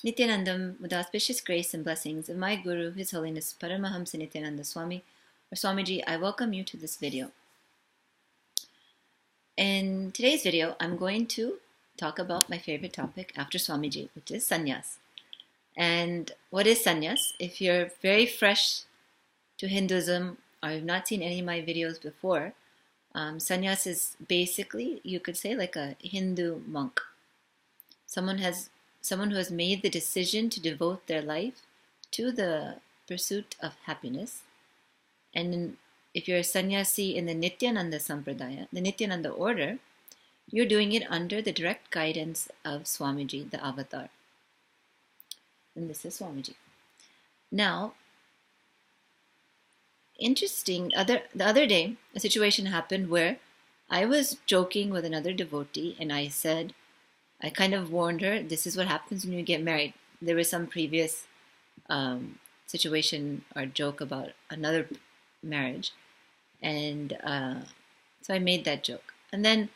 Nithyanandam, with the auspicious grace and blessings of my Guru, His Holiness Paramahamsa Nithyananda Swami, or Swamiji, I welcome you to this video. In today's video, I'm going to talk about my favorite topic after Swamiji, which is sannyas. And what is sannyas? If you're very fresh to Hinduism or have not seen any of my videos before, sannyas is basically, you could say, like a Hindu monk. Someone who has made the decision to devote their life to the pursuit of happiness. And if you're a sannyasi in the Nithyananda Sampradaya, the Nithyananda Order, you're doing it under the direct guidance of Swamiji, the avatar. And this is Swamiji. Now, interesting, the other day, a situation happened where I was joking with another devotee and I said, I kind of warned her, this is what happens when you get married. There was some previous situation or joke about another marriage. And so I made that joke. And then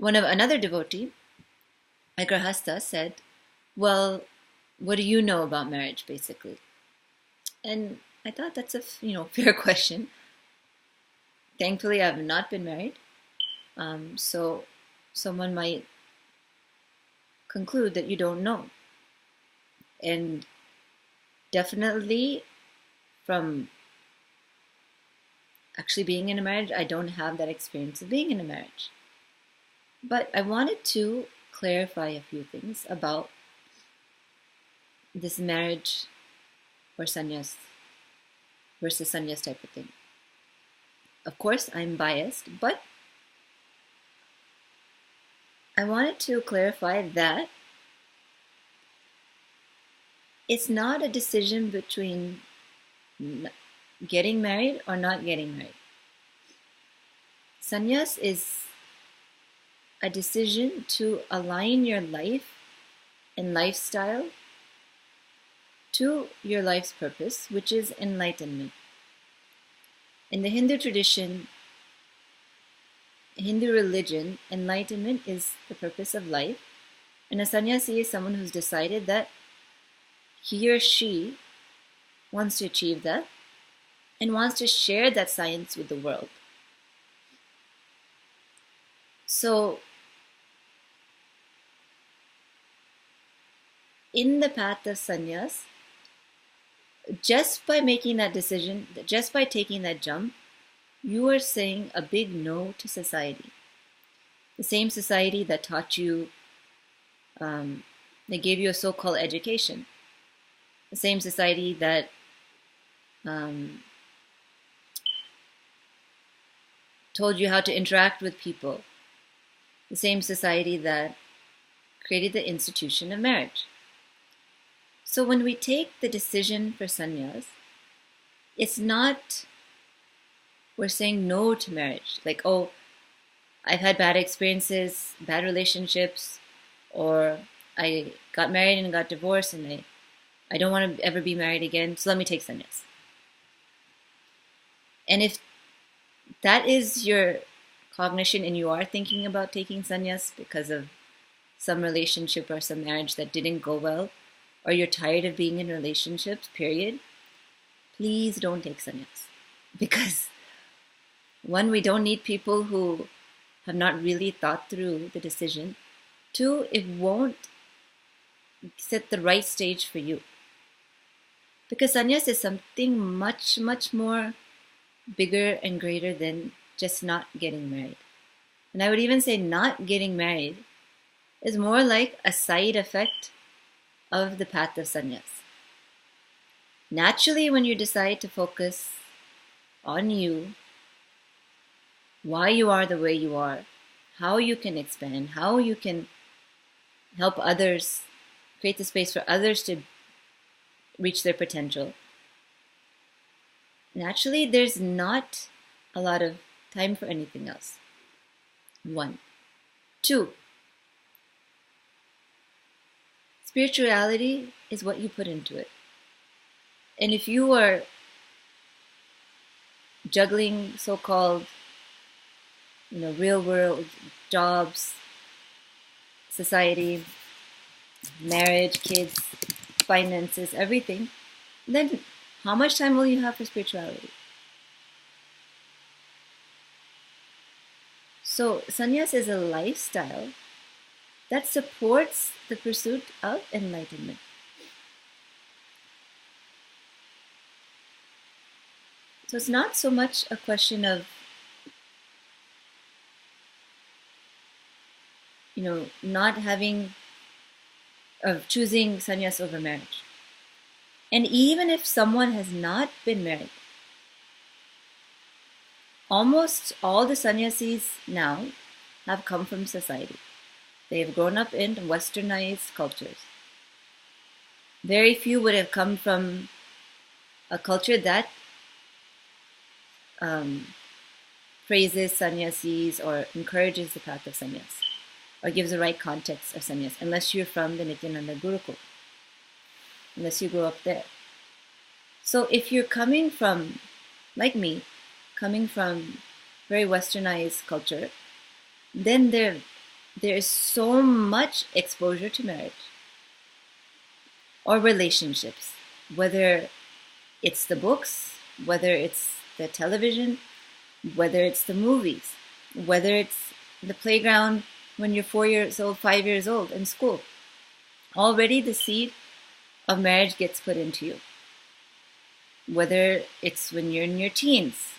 another devotee, a grahastha, said, well, what do you know about marriage, basically? And I thought that's a fair question. Thankfully, I have not been married. So someone might conclude that you don't know. And definitely from actually being in a marriage, I don't have that experience of being in a marriage. But I wanted to clarify a few things about this marriage or sannyas versus sannyas type of thing. Of course, I'm biased, but I wanted to clarify that it's not a decision between getting married or not getting married. Sannyas is a decision to align your life and lifestyle to your life's purpose, which is enlightenment. In the Hindu tradition, Hindu religion, enlightenment is the purpose of life, and a sannyasi is someone who's decided that he or she wants to achieve that and wants to share that science with the world. So, in the path of sannyas, just by making that decision, just by taking that jump, you are saying a big no to society. The same society that taught you, they gave you a so-called education. The same society that told you how to interact with people. The same society that created the institution of marriage. So when we take the decision for sannyas, it's not we're saying no to marriage. Like, oh, I've had bad experiences, bad relationships, or I got married and got divorced and I don't want to ever be married again, so let me take sannyas. And if that is your cognition and you are thinking about taking sannyas because of some relationship or some marriage that didn't go well, or you're tired of being in relationships, period, please don't take sannyas. Because one, we don't need people who have not really thought through the decision. Two, it won't set the right stage for you. Because sannyas is something much, much more bigger and greater than just not getting married. And I would even say not getting married is more like a side effect of the path of sannyas. Naturally, when you decide to focus on you, why you are the way you are, how you can expand, how you can help others, create the space for others to reach their potential. Naturally, there's not a lot of time for anything else. One. Two, spirituality is what you put into it. And if you are juggling so-called real world jobs, society, marriage, kids, finances, everything, then how much time will you have for spirituality? So sannyas is a lifestyle that supports the pursuit of enlightenment. So it's not so much a question of, not having, of choosing sannyas over marriage. And even if someone has not been married, almost all the sannyasis now have come from society. They have grown up in westernized cultures. Very few would have come from a culture that praises sannyasis or encourages the path of sannyas, or gives the right context of sannyas, unless you're from the Nithyananda Gurukul, unless you grew up there. So if you're coming from, like me, coming from very westernized culture, then there is so much exposure to marriage or relationships, whether it's the books, whether it's the television, whether it's the movies, whether it's the playground when you're 4 years old, 5 years old in school. Already the seed of marriage gets put into you. Whether it's when you're in your teens,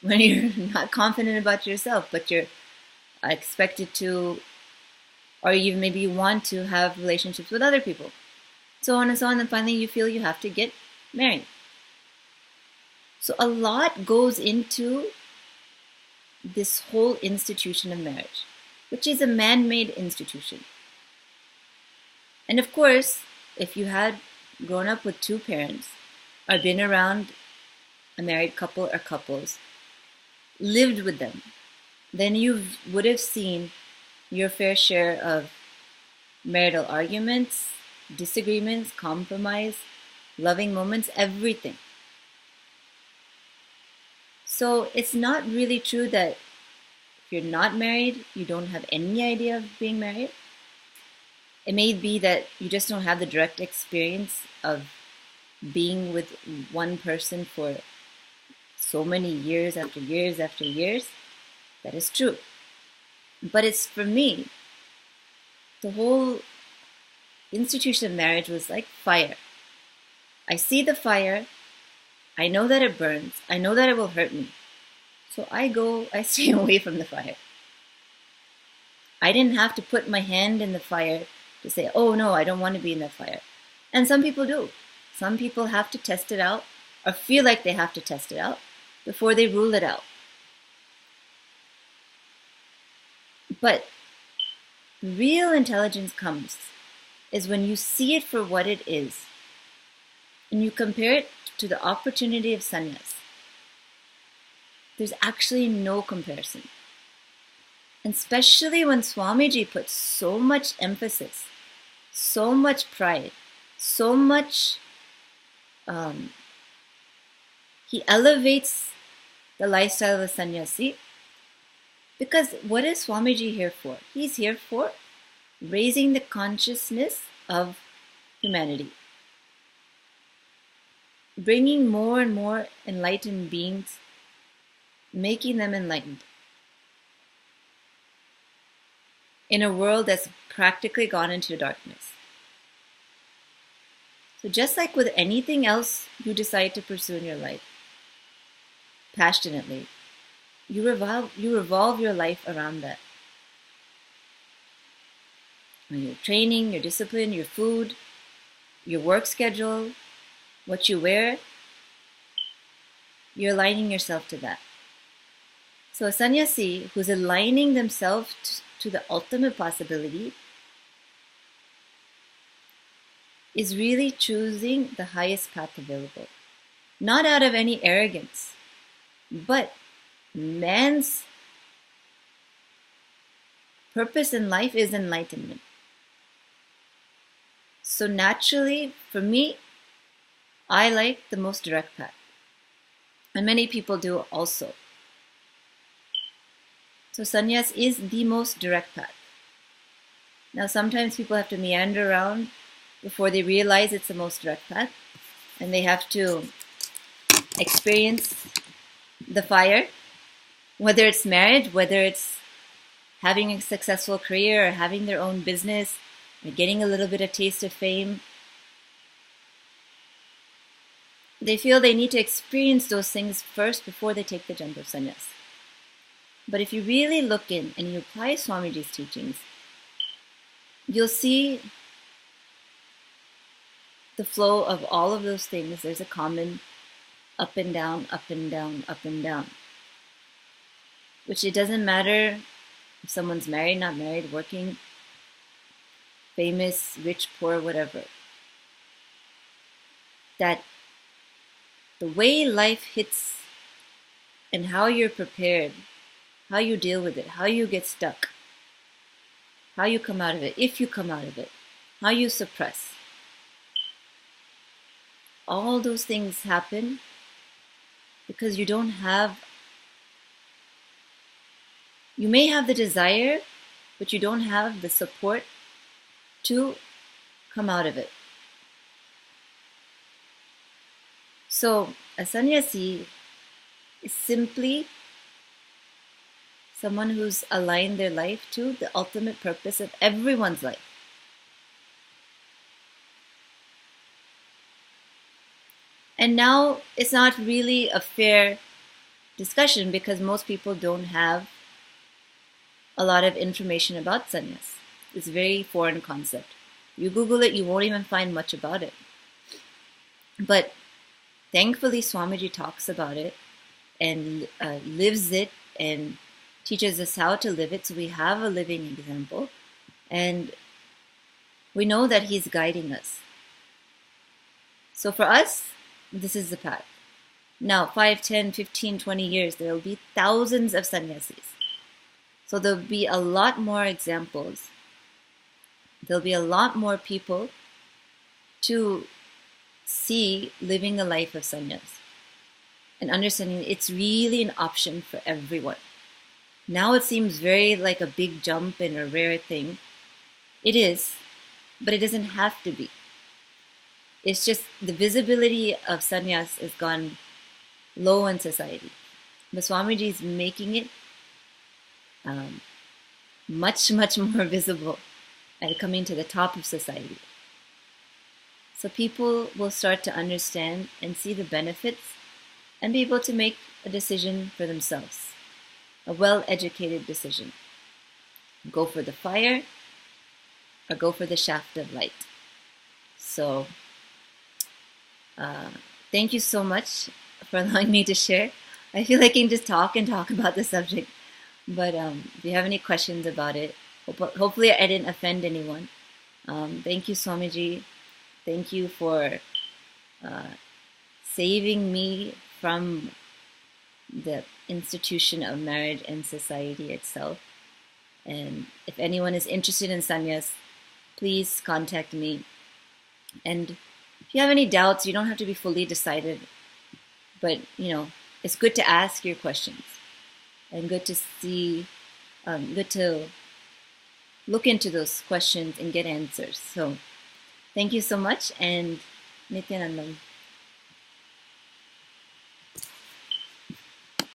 when you're not confident about yourself, but you're expected to, or you maybe want to have relationships with other people, so on and so on, and finally you feel you have to get married. So a lot goes into this whole institution of marriage, which is a man-made institution. And of course, if you had grown up with two parents, or been around a married couple or couples, lived with them, then you would have seen your fair share of marital arguments, disagreements, compromise, loving moments, everything. So it's not really true that if you're not married, you don't have any idea of being married. It may be that you just don't have the direct experience of being with one person for so many years after years after years. That is true. But it's, for me, the whole institution of marriage was like fire. I see the fire, I know that it burns, I know that it will hurt me. So I stay away from the fire. I didn't have to put my hand in the fire to say, oh no, I don't want to be in that fire. And some people do. Some people have to test it out, or feel like they have to test it out, before they rule it out. But real intelligence comes is when you see it for what it is, and you compare it to the opportunity of sannyas. There's actually no comparison. And especially when Swamiji puts so much emphasis, so much pride, so much, he elevates the lifestyle of a sannyasi. Because what is Swamiji here for? He's here for raising the consciousness of humanity, bringing more and more enlightened beings, making them enlightened in a world that's practically gone into darkness. So just like with anything else you decide to pursue in your life passionately, you revolve your life around that. Your training, your discipline, your food, your work schedule, what you wear, you're aligning yourself to that. So a sannyasi who's aligning themselves to the ultimate possibility is really choosing the highest path available. Not out of any arrogance, but man's purpose in life is enlightenment. So naturally, for me, I like the most direct path. And many people do also. So sannyas is the most direct path. Now, sometimes people have to meander around before they realize it's the most direct path, and they have to experience the fire, whether it's marriage, whether it's having a successful career, or having their own business, or getting a little bit of taste of fame. They feel they need to experience those things first before they take the jump of sannyas. But if you really look in and you apply Swamiji's teachings, you'll see the flow of all of those things. There's a common up and down, up and down, up and down. Which it doesn't matter if someone's married, not married, working, famous, rich, poor, whatever. That the way life hits and how you're prepared, how you deal with it, how you get stuck, how you come out of it, if you come out of it, how you suppress. All those things happen because you may have the desire, but you don't have the support to come out of it. So a sannyasi is simply someone who's aligned their life to the ultimate purpose of everyone's life. And now it's not really a fair discussion because most people don't have a lot of information about sannyas. It's a very foreign concept. You Google it, you won't even find much about it. But thankfully, Swamiji talks about it and lives it and teaches us how to live it. So we have a living example. And we know that he's guiding us. So for us, this is the path. Now, 5, 10, 15, 20 years, there will be thousands of sannyasis. So there'll be a lot more examples. There'll be a lot more people to see living a life of sannyas and understanding it's really an option for everyone. Now it seems very like a big jump and a rare thing. It is, but it doesn't have to be. It's just the visibility of sannyas has gone low in society. But Swamiji is making it much, much more visible and coming to the top of society. So people will start to understand and see the benefits and be able to make a decision for themselves, a well-educated decision. Go for the fire or go for the shaft of light. So thank you so much for allowing me to share. I feel like I can just talk and talk about the subject. But if you have any questions about it, hopefully I didn't offend anyone. Thank you, Swamiji. Thank you for saving me from the institution of marriage and society itself. And if anyone is interested in sannyas, please contact me. And if you have any doubts, you don't have to be fully decided. But, it's good to ask your questions. And good to see, good to look into those questions and get answers. So, thank you so much, and Nithyanandam.